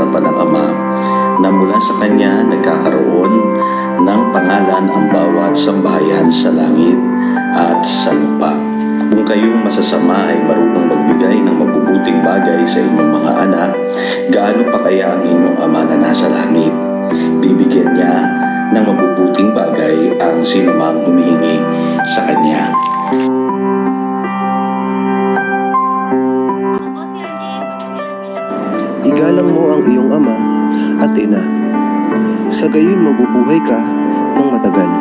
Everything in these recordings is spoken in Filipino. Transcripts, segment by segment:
harapan ng Ama na mula sa Kanya nagkakaroon ng pangalan ang bawat sambahayan sa langit at sa lupa. Kung kayong masasama ay marunong magbigay ng mabubuting bagay sa inyong mga anak, gaano pa kaya ang inyong Ama na nasa langit? Bibigyan niya ng mabubuting bagay ang sinumang humihingi sa Kanya. Igalang mo ang iyong ama at ina. Sa gayon mabubuhay ka ng matagal.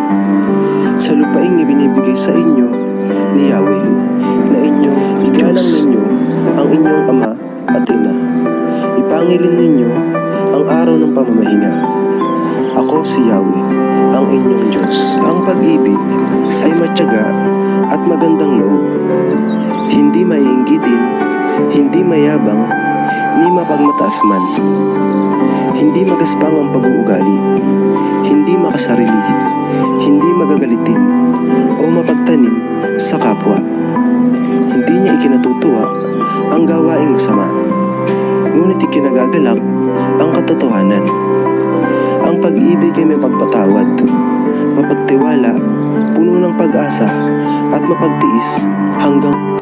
Sa lupaing ibinibigay sa inyo ni Yahweh na inyong igalang ninyo ang inyong ama at ina. Ipangilin ninyo ang araw ng pamamahinga. Ako si Yahweh, ang inyong Diyos. Ang pag-ibig ay matyaga at magandang loob. Hindi maiinggitin, hindi mayabang, ni mapagmataas man. Hindi magaspang ang pag-uugali, hindi makasarili, hindi magagalitin, o mapagtanim sa kapwa. Hindi niya ikinatutuwa ang gawaing masama, ngunit ikinagagalak ang katotohanan. Ang pag-ibig ay may pagpatawad, mapagtiwala, puno ng pag-asa, at mapagtiis hanggang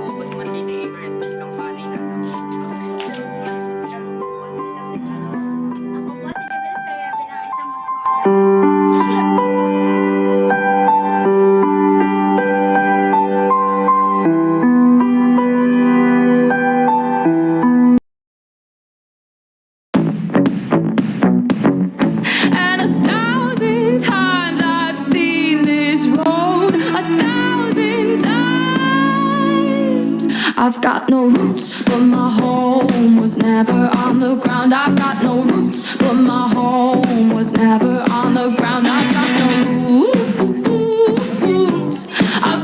I've got no roots, but my home was never on the ground. I've got no roots, but my home was never on the ground. I've got no roots. I've